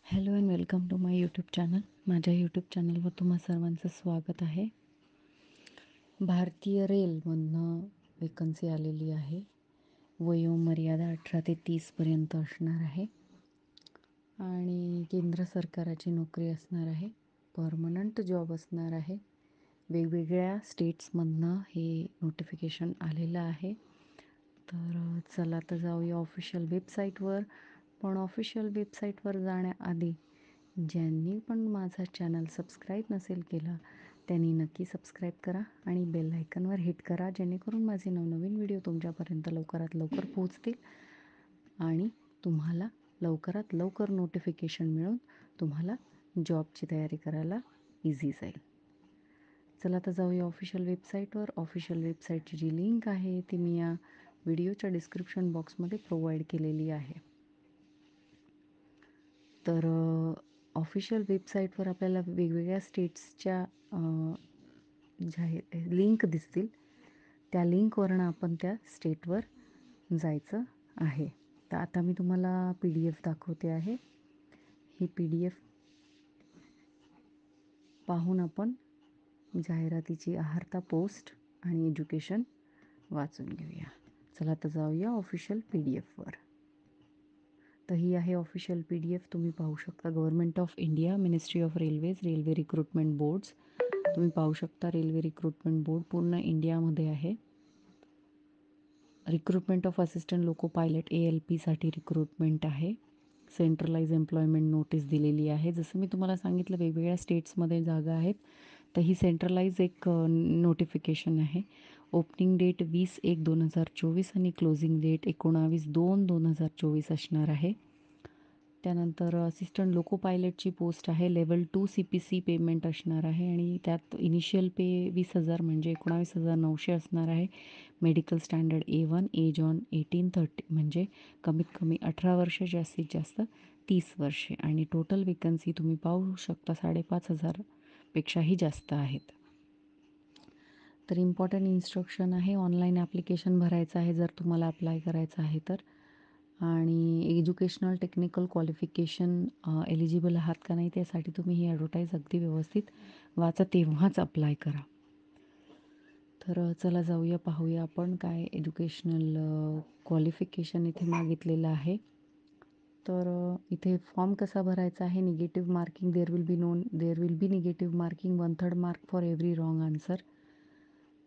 Hello and welcome to my YouTube channel. माझ्या YouTube चॅनलवर तुम्हा सर्वांचं स्वागत आहे. भारतीय रेलमधनं वेकन्सी आलेली आहे. वयोमर्यादा 18 ते 30पर्यंत असणार आहे आणि केंद्र सरकाराची नोकरी असणार आहे. परमनंट जॉब असणार आहे. वेगवेगळ्या स्टेट्समधनं हे नोटिफिकेशन आलेलं आहे. तर चला तर जाऊया ऑफिशियल वेबसाईटवर. पण ऑफिशियल वेबसाईटवर जाण्याआधी ज्यांनी पण माझा चॅनल सबस्क्राईब नसेल केला त्यांनी नक्की सबस्क्राईब करा आणि बेल आयकनवर हिट करा, जेणेकरून माझे नवनवीन व्हिडिओ तुमच्यापर्यंत लवकरात लवकर पोहोचतील आणि तुम्हाला लवकरात लवकर नोटिफिकेशन मिळून तुम्हाला जॉबची तयारी करायला इझी जाईल. चला तर जाऊया ऑफिशियल वेबसाईटवर. ऑफिशियल वेबसाईटची जी लिंक आहे ती मी या व्हिडिओच्या डिस्क्रिप्शन बॉक्समध्ये प्रोव्हाइड केलेली आहे. तर ऑफिशियल वेबसाईटवर आपल्याला वेगवेगळ्या स्टेट्सच्या जाहीर लिंक दिसतील. त्या लिंकवरनं आपण त्या स्टेटवर जायचं आहे. तर आता मी तुम्हाला PDF दाखवते आहे. ही PDF पाहून आपण जाहिरातीची आहारता पोस्ट आणि एज्युकेशन वाचून घेऊया. चला तर जाऊया ऑफिशियल PDFवर. तर ही आहे ऑफिशियल PDF. तुम्ही पाहू शकता government of India, ministry of railways, railway recruitment boards. तुम्ही पाहू शकता रेल्वे रिक्रुटमेंट बोर्ड पूर्ण इंडियामध्ये आहे. Recruitment of assistant loco pilot ALPसाठी रिक्रुटमेंट आहे. सेंट्रलाइज एम्प्लॉयमेंट नोटीस दिलेली आहे. जसं मी तुम्हाला सांगितलं वेगवेगळ्या स्टेट्समध्ये जागा आहेत. तर ही सेंट्रलाइज एक नोटिफिकेशन आहे. ओपनिंग डेट 20/1/2024 आणि क्लोजिंग डेट 19/2/2024 असणार आहे. त्यानंतर असिस्टंट लोको पायलटची पोस्ट आहे. लेवल 2 CPC पेमेंट असणार आहे आणि त्यात इनिशियल पे 20,000 म्हणजे 19,900 असणार आहे. Medical standard A1, age on 18-30 म्हणजे कमीत कमी 18 वर्ष, जास्तीत जास्त 30 वर्षे आणि टोटल वेकन्सी तुम्ही पाहू शकता 5,500 पेक्षाही जास्त आहेत. तर इम्पॉर्टंट इन्स्ट्रक्शन आहे. ऑनलाईन ॲप्लिकेशन भरायचं आहे जर तुम्हाला अप्लाय करायचं आहे तर. आणि एज्युकेशनल टेक्निकल क्वालिफिकेशन एलिजिबल आहात का नाही त्यासाठी तुम्ही ही ॲडव्हर्टाईज अगदी व्यवस्थित वाचा, तेव्हाच अप्लाय करा. तर चला जाऊया, पाहूया आपण काय एज्युकेशनल क्वालिफिकेशन इथे मागितलेलं आहे. तर इथे फॉर्म कसा भरायचा आहे. Negative marking there will be negative marking 1/3 mark for every wrong answer.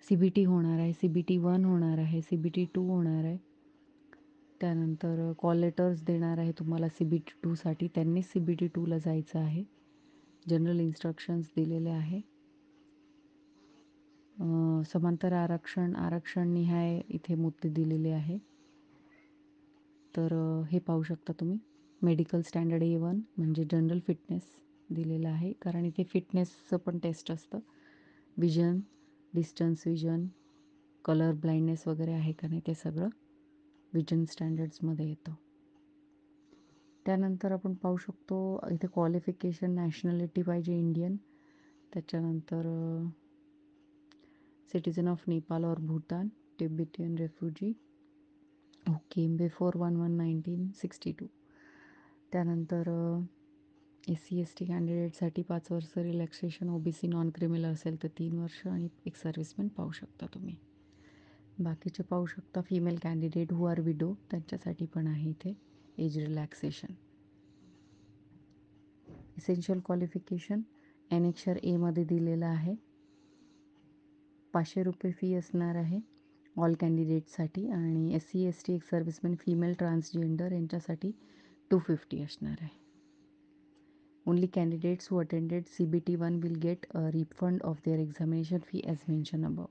CBT होणार आहे, CBT 1 होणार आहे, CBT 2 होणार आहे. त्यानंतर कॉल लेटर्स देणार आहे तुम्हाला CBT 2साठी. त्यांनीच CBT 2ला जायचं आहे. जनरल इन्स्ट्रक्शन्स दिलेले आहे. समांतर आरक्षण निहाय इथे मुद्दे दिलेले आहे. तर हे पाहू शकता तुम्ही. मेडिकल स्टँडर्ड A1 म्हणजे जनरल फिटनेस दिलेलं आहे, कारण इथे फिटनेसचं पण टेस्ट असतं. Vision, distance vision, colour blindness वगैरे आहे का नाही ते सगळं विजन स्टँडर्ड्समध्ये येतं. त्यानंतर आपण पाहू शकतो इथे क्वालिफिकेशन नॅशनॅलिटी पाहिजे इंडियन. त्याच्यानंतर सिटिझन ऑफ नेपाल और भूतान, टिबेटियन रेफ्युजी हू केम बिफोर 1/1/1962. त्यानंतर SC/ST कॅन्डिडेटसाठी 5 वर्ष रिलॅक्सेशन. OBC नॉन क्रिमिनल असेल तर 3 वर्ष आणि एक सर्व्हिसमॅन पाहू शकता तुम्ही. बाकीचे पाहू शकता female candidate who are widow, त्यांच्यासाठी पण आहे इथे age relaxation. Essential qualification annexure Aमध्ये दिलेलं आहे. 500 रुपये फी असणार आहे ऑल कॅन्डिडेटसाठी आणि SC/ST एक सर्व्हिसमॅन, फिमेल, ट्रान्सजेंडर यांच्यासाठी 250 असणार आहे. Only candidates who attended CBT 1 will get a refund of their examination fee as mention above.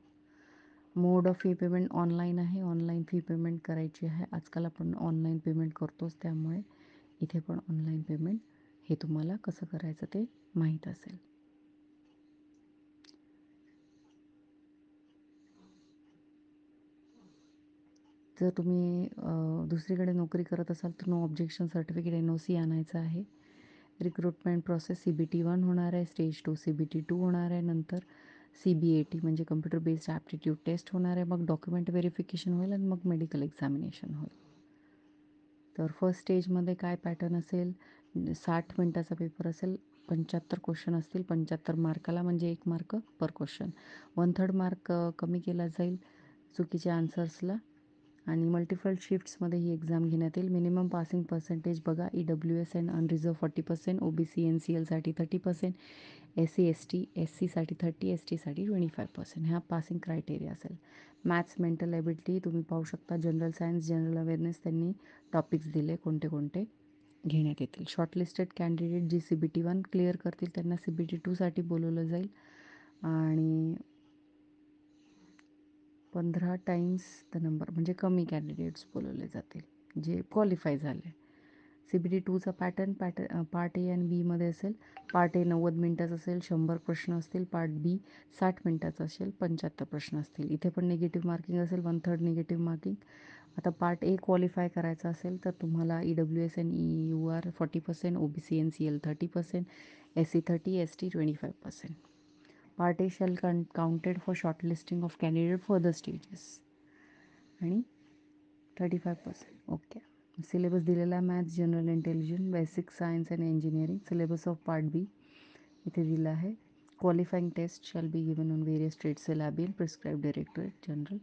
Mode of fee payment online आहे. ऑनलाईन फी पेमेंट करायची आहे. आजकाल आपण ऑनलाईन पेमेंट करतोच, त्यामुळे इथे पण ऑनलाईन पेमेंट हे तुम्हाला कसं करायचं ते माहीत असेल. जर तुम्ही दुसरीकडे नोकरी करत असाल तर नो ऑब्जेक्शन सर्टिफिकेट NOC आणायचं आहे. रिक्रुटमेंट प्रोसेस CBT 1 होणार आहे, स्टेज 2 CBT 2 होणार आहे, नंतर CBAT म्हणजे कम्प्युटर बेस्ड ॲप्टिट्यूड टेस्ट होणार आहे, मग डॉक्युमेंट व्हेरिफिकेशन होईल आणि मग मेडिकल एक्झामिनेशन होईल. तर फर्स्ट स्टेजमध्ये काय पॅटर्न असेल, 60 मिनटाचा पेपर असेल, 75 क्वेश्चन असतील, 75 मार्काला, म्हणजे 1 मार्क पर क्वेश्चन. 1/3 मार्क कमी केला जाईल चुकीच्या आन्सर्सला. आणि मल्टिपल शिफ्ट्समध्ये ही एक्झाम घेण्यात येईल. मिनिमम पासिंग पर्सेंटेज बघा, EWS अँड अनरिझर्व 40%, OBC NCLसाठी 30%, SC ST SCसाठी 30%, STसाठी 25%. ह्या पासिंग क्रायटेरिया असेल. मॅथ्स, मेंटल एबिलिटी तुम्ही पाहू शकता. जनरल सायन्स, जनरल अवेअरनेस त्यांनी टॉपिक्स दिले कोणते कोणते घेण्यात येतील. शॉर्टलिस्टेड कॅन्डिडेट जी CBT 1 क्लिअर करतील त्यांना CBT 2साठी बोलवलं जाईल. आणि 15 टाइम्स द नंबर, म्हणजे कमी कॅन्डिडेट्स बोलवले जातील जे क्वालिफाय झाले. CBT 2चा पार्ट ए आणि बीमध्ये असेल. पार्ट ए 90 मिनटाचं असेल, 100 प्रश्न असतील. पार्ट बी 60 मिनटाचं असेल, 75 प्रश्न असतील. इथे पण निगेटिव्ह मार्किंग असेल, 1/3 निगेटिव्ह मार्किंग. आता पार्ट ए क्वालिफाय करायचा असेल तर तुम्हाला EWS आणि EUR 40%, OBC NCL 30%, SC 30%, ST 25%. Part A shall counted for shortlisting of candidate further stages. आणि 35%. ओके. सिलेबस दिलेला आहे. Maths, general intelligence, basic science and engineering. Syllabus of part B इथे दिला आहे. Qualifying test shall be given on various trade syllabi prescribe directorate general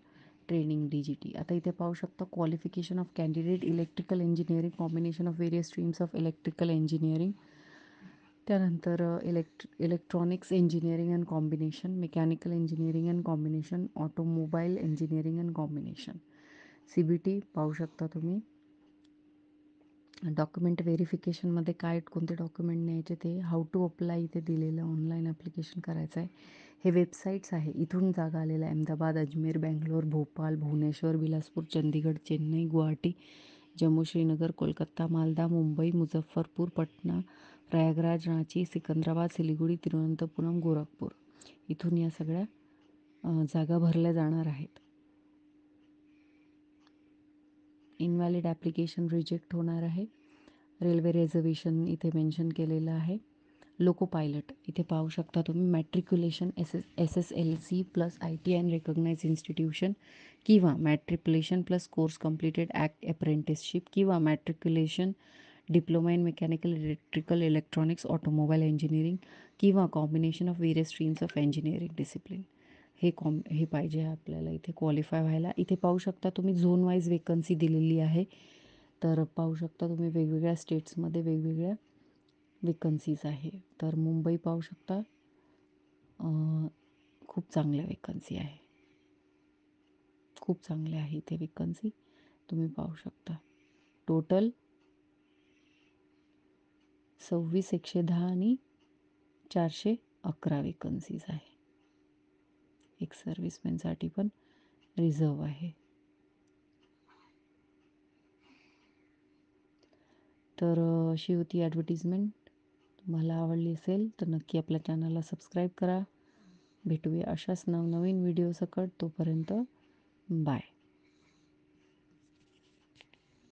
training DGT. आता इथे पाहू शकता qualification of candidate electrical engineering, combination of various streams of electrical engineering. त्यानंतर electronics engineering and combination, mechanical engineering and combination, automobile engineering and combination. CBT पाहू शकता तुम्ही. Document व्हेरिफिकेशनमध्ये काय कोणते डॉक्युमेंट न्यायचे ते, हाऊ टू अप्लाय इथे दिलेलं, ऑनलाईन ॲप्लिकेशन करायचं आहे. हे वेबसाईट्स आहे. इथून जागा आलेल्या आहे. अहमदाबाद, अजमेर, बेंगलोर, भोपाल, भुवनेश्वर, बिलासपूर, चंदीगड, चेन्नई, गुवाहाटी, जम्मू श्रीनगर, कोलकाता, मालदा, मुंबई, मुझफ्फरपूर, पटना, प्रयागराज, रांची, सिकंदराबाद, सिलिगुडी, तिरुवनंतपुरम, गोरखपूर. इथून या सगळ्या जागा भरल्या जाणार आहेत. इनव्हॅलिड ॲप्लिकेशन रिजेक्ट होणार आहे. रेल्वे रिझर्वेशन इथे मेन्शन केलेलं आहे. लोको पायलट इथे पाहू शकता तुम्ही. Matriculation SSLC plus IT and recognise institution, किंवा matriculation plus course completed act apprenticeship, किंवा matriculation diploma in mechanical, electrical, electronics, automobile engineering, किंवा combination of various streams of engineering discipline. हे पाहिजे आपल्याला इथे क्वालिफाय व्हायला. इथे पाहू शकता तुम्ही झोन वाईज वेकन्सी दिलेली आहे. तर पाहू शकता तुम्ही वेगवेगळ्या स्टेट्समध्ये वेगवेगळ्या वेकन्सीज आहे. तर मुंबई पाहू शकता, खूप चांगल्या वेकन्सी आहे. खूप चांगले आहे इथे वेकन्सी, तुम्ही पाहू शकता. टोटल 26,110 आणि 411 वेकन्सीज आहे. एक सर्व्हिसमॅनसाठी पण रिझर्व आहे. तर अशी होती ॲडव्हर्टिजमेंट. तुम्हाला आवडली असेल तर नक्की आपल्या चॅनलला सबस्क्राईब करा. भेटूया अशाच नवनवीन व्हिडिओ सकट. तोपर्यंत बाय.